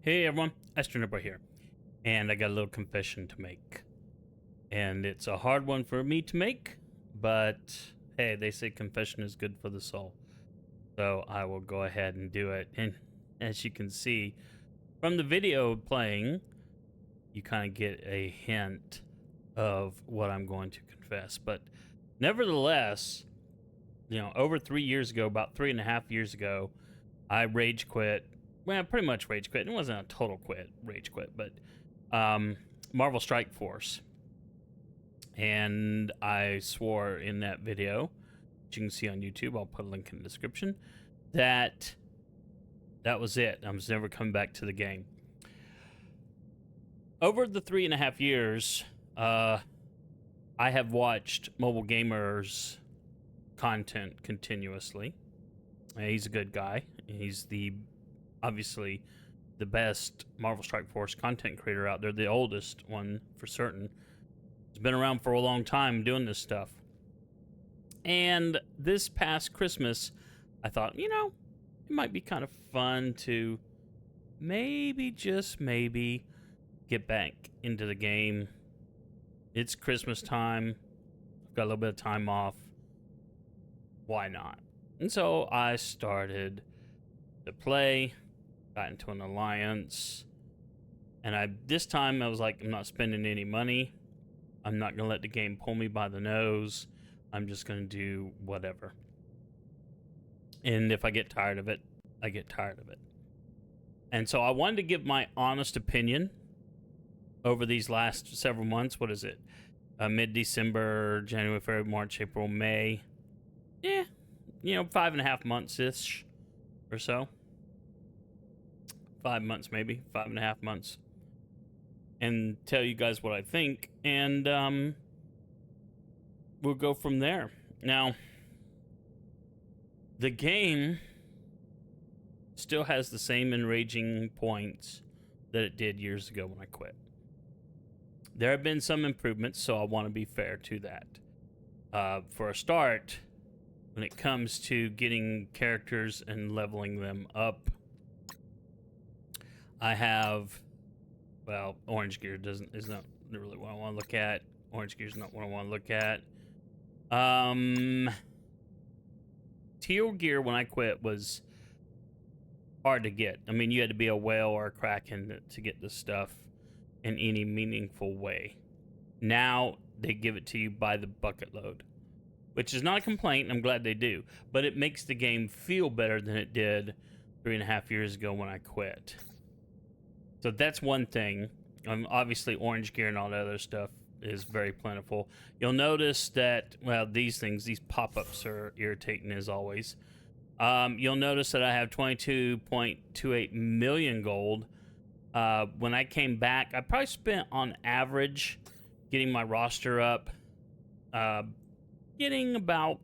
Hey everyone, AstroNerdBoy here, and I got a little confession to make. And it's a hard one for me to make, but hey, they say confession is good for the soul. So I will go ahead and do it. And as you can see from the video playing, you kind of get a hint of what I'm going to confess. But nevertheless, over 3 years ago, about 3.5 years ago, I rage quit. Well, pretty much rage quit. It wasn't a total rage quit, but Marvel Strike Force. And I swore in that video, which you can see on YouTube, I'll put a link in the description, that was it. I was never coming back to the game. Over the 3.5 years, I have watched Mobile Gamer's content continuously. He's a good guy. He's obviously the best Marvel Strike Force content creator out there, the oldest one for certain. He's been around for a long time doing this stuff. And this past Christmas, I thought, it might be kind of fun to maybe, just maybe, get back into the game. It's Christmas time. I've got a little bit of time off. Why not? And so I started to play, got into an alliance, and this time I was like, I'm not spending any money. I'm not going to let the game pull me by the nose. I'm just going to do whatever. And if I get tired of it, I get tired of it. And so I wanted to give my honest opinion over these last several months. What is it? Mid-December, January, February, March, April, May. Yeah, 5.5 months-ish or so. 5 months, maybe 5.5 months, and tell you guys what I think, and we'll go from there. Now, the game still has the same enraging points that it did years ago when I quit. There have been some improvements, so I want to be fair to that. For a start, when it comes to getting characters and leveling them up, I have, well, Orange Gear is not really what I want to look at. Orange Gear's not what I want to look at. Teal Gear, when I quit, was hard to get. I mean, you had to be a whale or a kraken to get this stuff in any meaningful way. Now, they give it to you by the bucket load, which is not a complaint. I'm glad they do. But it makes the game feel better than it did 3.5 years ago when I quit. So that's one thing. Obviously, Orange Gear and all that other stuff is very plentiful. You'll notice that, well, these pop-ups are irritating as always. You'll notice that I have 22.28 million gold. When I came back, I probably spent on average getting my roster up,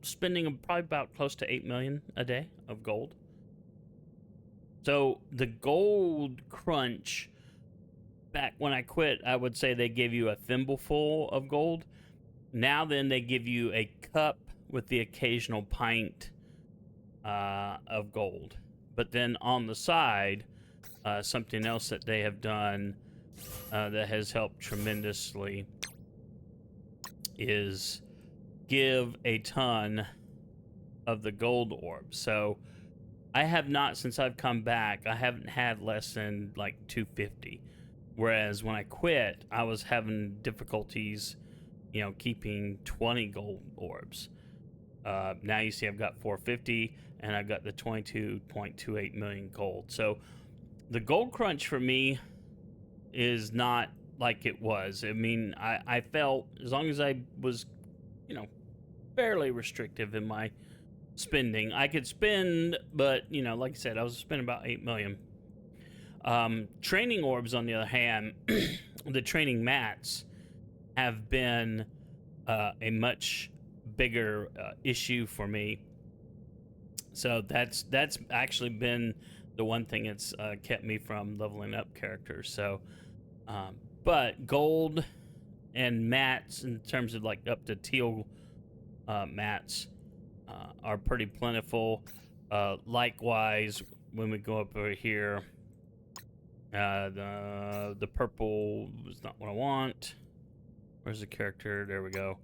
spending probably about close to 8 million a day of gold. So the gold crunch, back when I quit, I would say they gave you a thimbleful of gold. Now then, they give you a cup with the occasional pint of gold. But then on the side, something else that they have done that has helped tremendously is give a ton of the gold orbs. So I have not, since I've come back, I haven't had less than like 250. Whereas when I quit, I was having difficulties, keeping 20 gold orbs. Now you see I've got 450, and I've got the 22.28 million gold. So the gold crunch for me is not like it was. I mean, I felt as long as I was, fairly restrictive in my spending, I could spend, but like I said, I was spending about 8 million. Training orbs, on the other hand, the training mats have been a much bigger issue for me. So that's actually been the one thing that's kept me from leveling up characters. So, but gold and mats, in terms of like up to teal mats, are pretty plentiful. Likewise, when we go up over here, The purple is not what I want. Where's the character? There we go.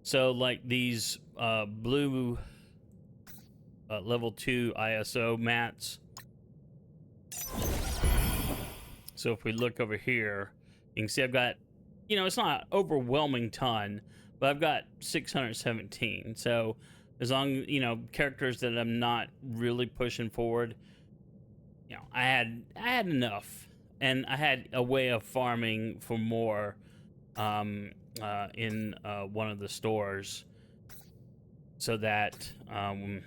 So like these blue level 2 ISO mats. So if we look over here, you can see I've got, it's not an overwhelming ton, but I've got 617. So as long, characters that I'm not really pushing forward, I had enough, and I had a way of farming for more in one of the stores, so that I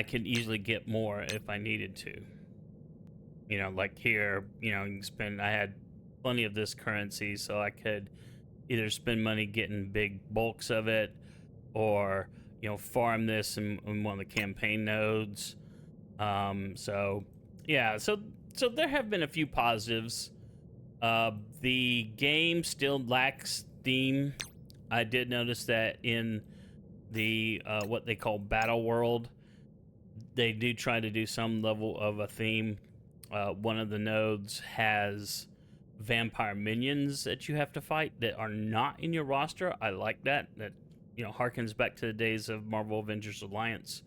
could easily get more if I needed to. Like here, you can spend. I had plenty of this currency, so I could either spend money getting big bulks of it, or farm this in one of the campaign nodes. So yeah, so there have been a few positives. The game still lacks theme. I did notice that in the what they call Battle World, they do try to do some level of a theme. One of the nodes has vampire minions that you have to fight that are not in your roster. I like that. That harkens back to the days of Marvel Avengers Alliance,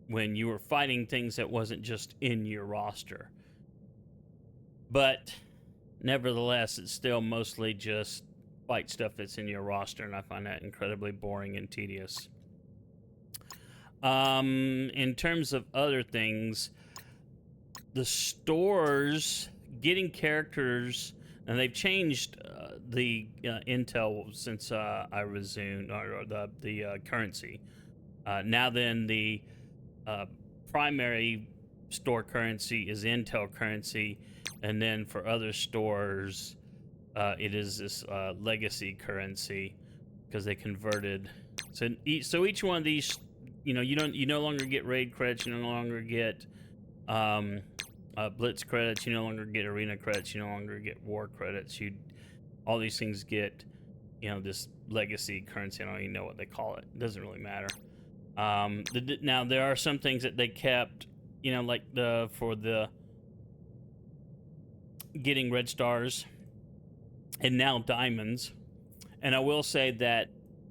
when you were fighting things that wasn't just in your roster. But nevertheless, it's still mostly just fight stuff that's in your roster, and I find that incredibly boring and tedious. In terms of other things, the stores getting characters, and they've changed the intel since I resumed, or the currency. Now then, the primary store currency is Intel currency, and then for other stores, it is this legacy currency, because they converted. So each one of these, you no longer get raid credits, you no longer get blitz credits, you no longer get arena credits, you no longer get war credits. All these things get this legacy currency. I don't even know what they call it. It doesn't really matter. Now there are some things that they kept, like for the getting red stars and now diamonds. And I will say that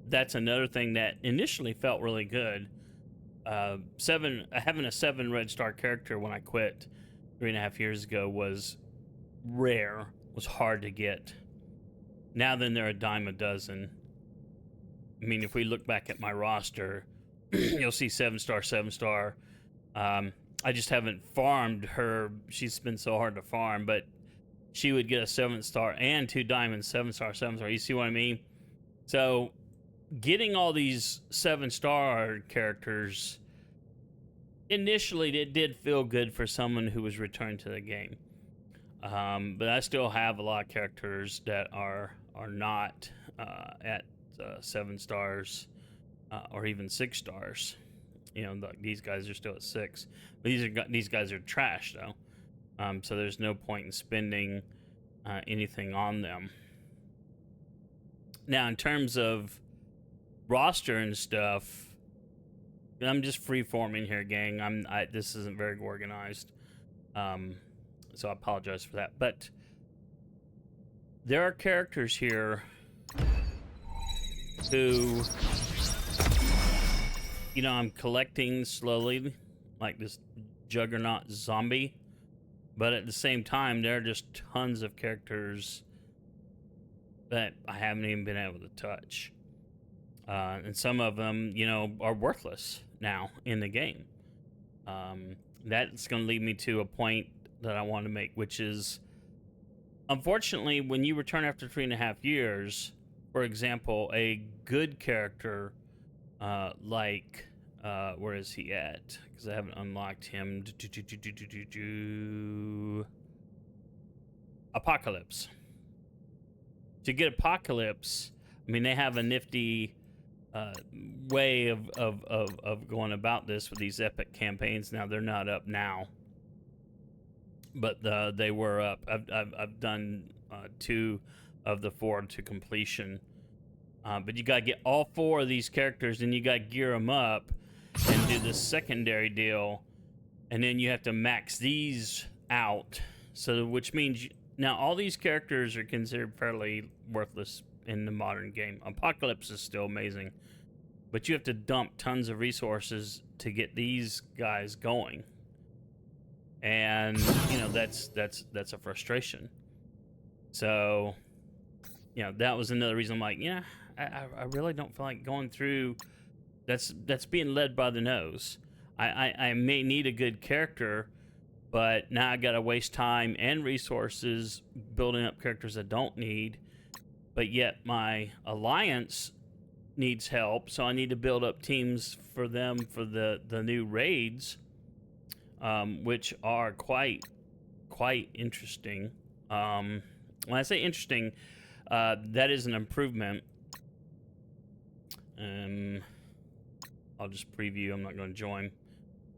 that's another thing that initially felt really good. Having a 7 red star character when I quit 3.5 years ago was rare, was hard to get. Now then, they're a dime a dozen. I mean, if we look back at my roster, you'll see 7-star, 7-star. I just haven't farmed her. She's been so hard to farm, but she would get a 7-star and 2 diamonds, 7-star, 7-star. You see what I mean? So getting all these 7-star characters, initially it did feel good for someone who was returned to the game. But I still have a lot of characters that are not at 7 stars or even 6 stars. These guys are still at 6. But these guys are trash though. So there's no point in spending anything on them. Now, in terms of roster and stuff, I'm just free-forming here, gang. This isn't very organized, so I apologize for that. But there are characters here who, I'm collecting slowly, like this Juggernaut zombie. But at the same time, there are just tons of characters that I haven't even been able to touch. And some of them, are worthless now in the game. That's going to lead me to a point that I want to make, which is, unfortunately, when you return after 3.5 years, for example, a good character like, where is he at? Because I haven't unlocked him. Apocalypse. To get Apocalypse, I mean, they have a nifty way of going about this with these epic campaigns. Now they're not up now, but they were up. I've done 2 of the 4 to completion. But you gotta get all 4 of these characters, and you gotta gear them up and do the secondary deal, and then you have to max these out. So, which means now all these characters are considered fairly worthless in the modern game. Apocalypse is still amazing, but you have to dump tons of resources to get these guys going, and that's a frustration. So, that was another reason I'm like, I really don't feel like going through. That's being led by the nose. I may need a good character, but now I gotta waste time and resources building up characters I don't need. But yet my alliance needs help, so I need to build up teams for them for the new raids, which are quite interesting. When I say interesting, that is an improvement. I'll just preview. I'm not going to join.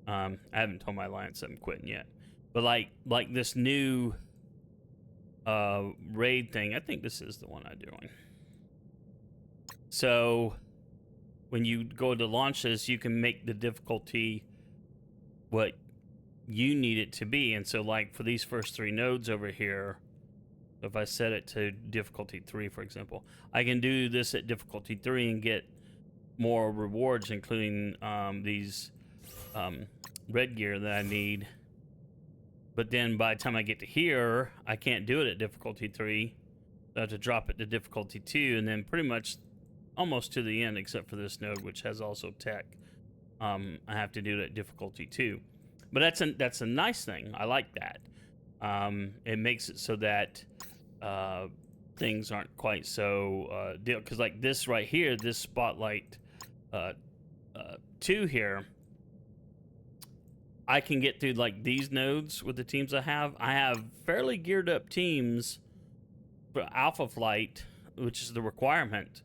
I haven't told my alliance I'm quitting yet. But like this new raid thing, I think this is the one I'm doing. So when you go to launch this, you can make the difficulty what you need it to be. And so like for these first 3 nodes over here, if I set it to difficulty 3, for example, I can do this at difficulty 3 and get more rewards, including these red gear that I need. But then by the time I get to here, I can't do it at difficulty 3. I have to drop it to difficulty 2, and then pretty much almost to the end, except for this node, which has also tech. I have to do it at difficulty 2. But that's a nice thing. I like that. It makes it so that things aren't quite so deal. Because like this right here, this Spotlight 2 here, I can get through like these nodes with the teams I have. I have fairly geared up teams for Alpha Flight, which is the requirement,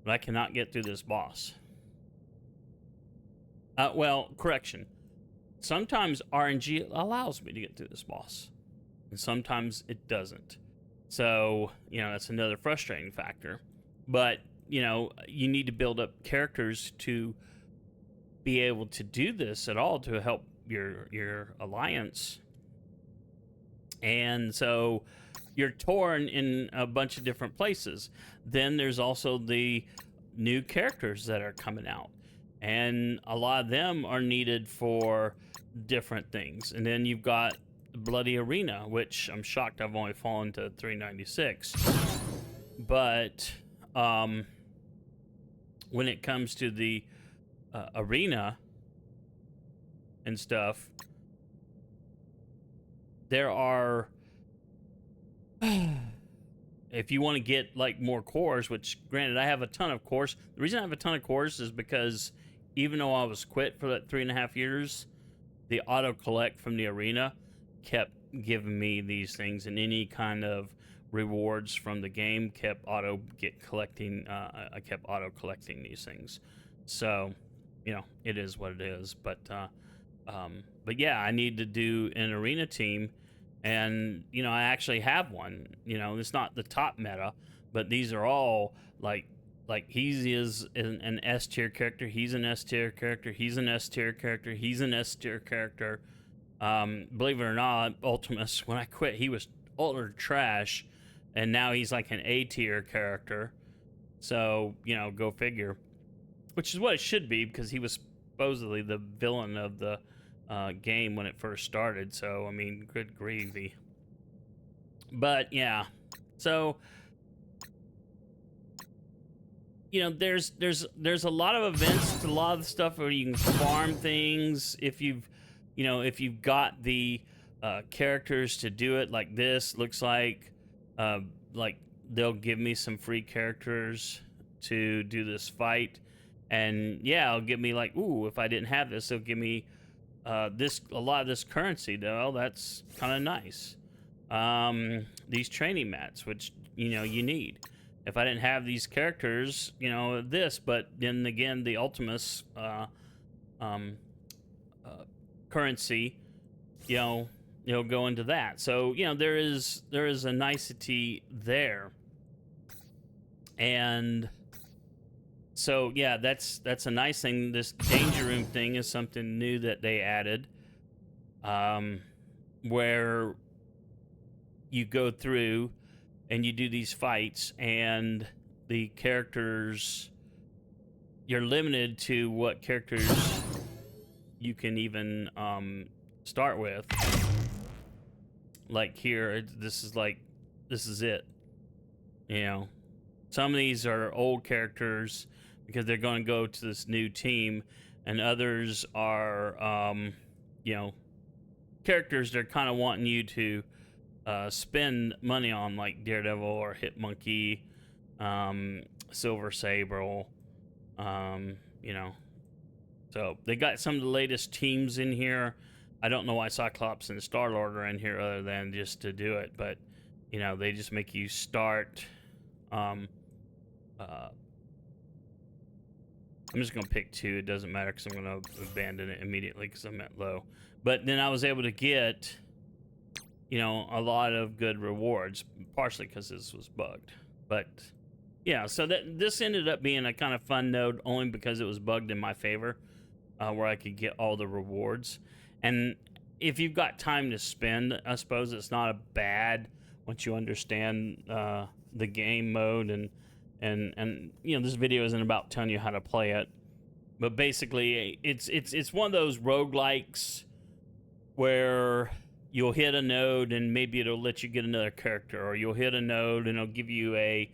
but I cannot get through this boss. Well, correction. Sometimes RNG allows me to get through this boss, and sometimes it doesn't. So, that's another frustrating factor. But, you need to build up characters to be able to do this at all, to help your alliance. And so you're torn in a bunch of different places. Then there's also the new characters that are coming out, and a lot of them are needed for different things. And then you've got Bloody Arena, which I'm shocked I've only fallen to 396. But when it comes to the arena and stuff, there are if you want to get like more cores, which granted I have a ton of cores. The reason I have a ton of cores is because even though I was quit for that 3.5 years, the auto collect from the arena kept giving me these things, and any kind of rewards from the game kept collecting. I kept auto collecting these things. So it is what it is. But yeah, I need to do an arena team, and I actually have one. It's not the top meta, but these are all like he is an S tier character. He's an S tier character. He's an S tier character. He's an S tier character. Believe it or not, Ultimus, when I quit, he was utter trash, and now he's like an A tier character. So go figure. Which is what it should be, because he was supposedly the villain of the game when it first started. So I mean, good gravy. But yeah, so there's a lot of events, a lot of stuff where you can farm things if you've got the characters to do it. Like this looks like they'll give me some free characters to do this fight, and yeah, it'll give me like, ooh, if I didn't have this, they'll give me a lot of this currency though. That's kind of nice. These training mats, which you need. If I didn't have these characters, this, but then again, the Ultimus currency, go into that. So there is a nicety there, and so yeah, that's a nice thing. This danger room thing is something new that they added, where you go through and you do these fights, and the characters, you're limited to what characters you can even start with. Like here, this is it. You know, some of these are old characters because they're going to go to this new team, and others are, you know, characters they're kind of wanting you to spend money on, like Daredevil or Hitmonkey, Silver Sable, you know. So they got some of the latest teams in here. I don't know why Cyclops and Star-Lord are in here other than just to do it, but you know, they just make you start. I'm just gonna pick 2. It doesn't matter because I'm gonna abandon it immediately because I'm at low. But then I was able to get, you know, a lot of good rewards, partially because this was bugged. But yeah, so this ended up being a kind of fun node only because it was bugged in my favor, where I could get all the rewards. And if you've got time to spend, I suppose it's not a bad once you understand the game mode and you know, this video isn't about telling you how to play it, but basically it's one of those roguelikes where you'll hit a node and maybe it'll let you get another character, or you'll hit a node and it'll give you a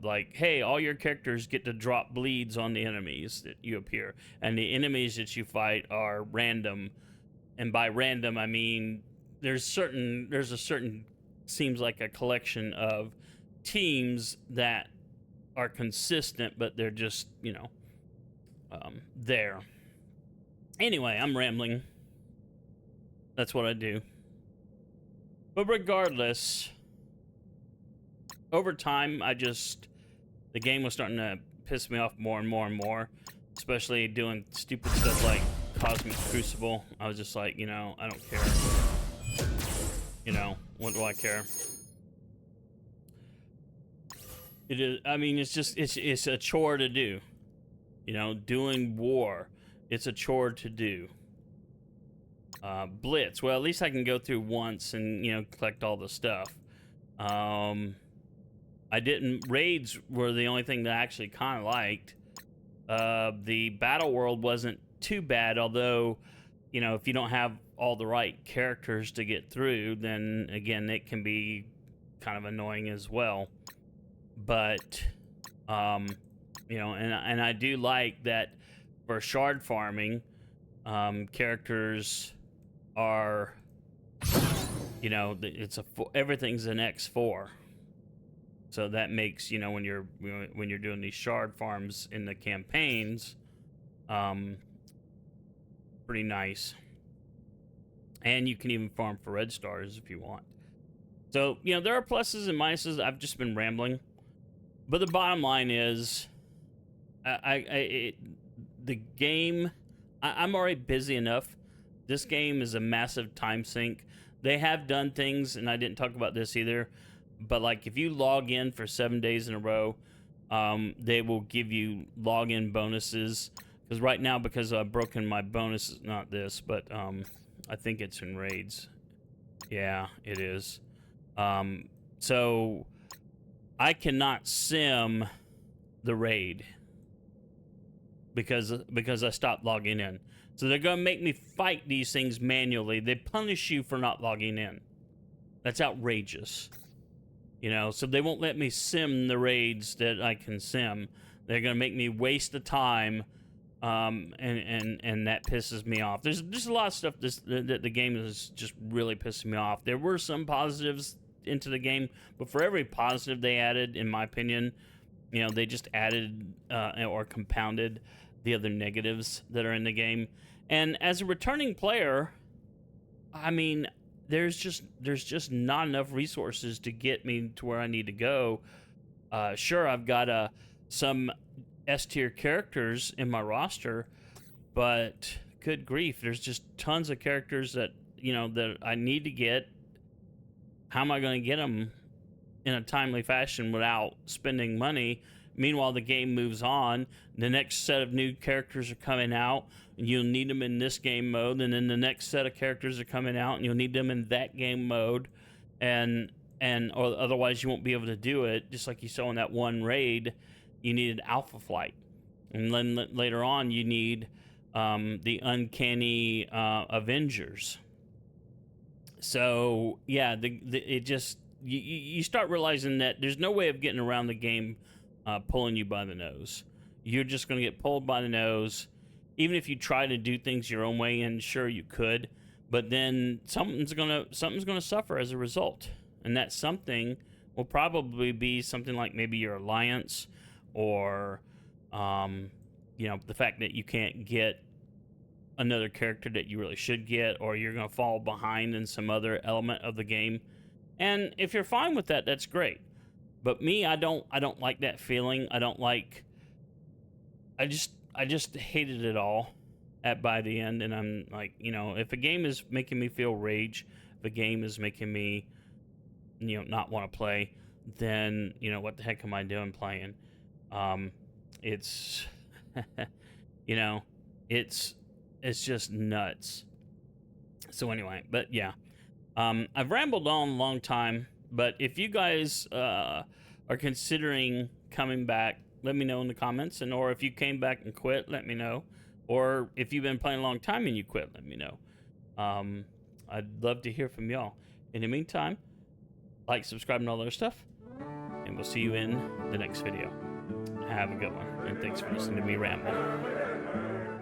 like, hey, all your characters get to drop bleeds on the enemies that you appear, and the enemies that you fight are random. And by random I mean there's a certain seems like a collection of teams that are consistent, but they're just, you know, there. Anyway, I'm rambling. That's what I do. But regardless, over time, the game was starting to piss me off more and more and more, especially doing stupid stuff like Cosmic Crucible. I was just like, you know, I don't care. You know, what do I care? It is, I mean, it's just, it's a chore to do. You know, doing war, it's a chore to do. Blitz, well, at least I can go through once and, you know, collect all the stuff. Raids were the only thing that I actually kind of liked. The battle world wasn't too bad, although, you know, if you don't have all the right characters to get through, then again, it can be kind of annoying as well. But, you know, and I do like that for shard farming, characters are, you know, everything's an X4. So that makes, you know, when you're doing these shard farms in the campaigns, pretty nice. And you can even farm for red stars if you want. So, you know, there are pluses and minuses. I've just been rambling. But the bottom line is, the game, I'm already busy enough. This game is a massive time sink. They have done things, and I didn't talk about this either, but like if you log in for 7 days in a row, they will give you login bonuses. Because right now, because I've broken my bonuses, not this, but I think it's in raids. Yeah, it is. So I cannot sim the raid because I stopped logging in. So they're gonna make me fight these things manually. They punish you for not logging in. That's outrageous. You know, so they won't let me sim the raids that I can sim. They're gonna make me waste the time, and that pisses me off. There's a lot of stuff that the game is just really pissing me off. There were some positives into the game, but for every positive they added, in my opinion, you know, they just added or compounded the other negatives that are in the game. And as a returning player, I mean, there's just not enough resources to get me to where I need to go. Sure, I've got some S-tier characters in my roster, but good grief, there's just tons of characters that, you know, that I need to get. How am I going to get them in a timely fashion without spending money? Meanwhile, the game moves on. The next set of new characters are coming out, and you'll need them in this game mode. And then the next set of characters are coming out, and you'll need them in that game mode. Or otherwise you won't be able to do it. Just like you saw in that one raid, you needed Alpha Flight. And then later on, you need the Uncanny Avengers. So, yeah, it just... You start realizing that there's no way of getting around the game pulling you by the nose. You're just going to get pulled by the nose. Even if you try to do things your own way, and sure you could, but then something's gonna suffer as a result, and that something will probably be something like maybe your alliance, or you know, the fact that you can't get another character that you really should get, or you're gonna fall behind in some other element of the game. And if you're fine with that, that's great. But me, I don't like that feeling. I just hated it all by the end. And I'm like, you know, if a game is making me feel rage, if a game is making me, you know, not want to play, then, you know, what the heck am I doing playing? It's, you know, it's just nuts. So anyway, but yeah. I've rambled on a long time, but if you guys are considering coming back, let me know in the comments. And or if you came back and quit, let me know. Or if you've been playing a long time and you quit, let me know. I'd love to hear from y'all. In the meantime, like, subscribe, and all that other stuff. And we'll see you in the next video. Have a good one. And thanks for listening to me ramble.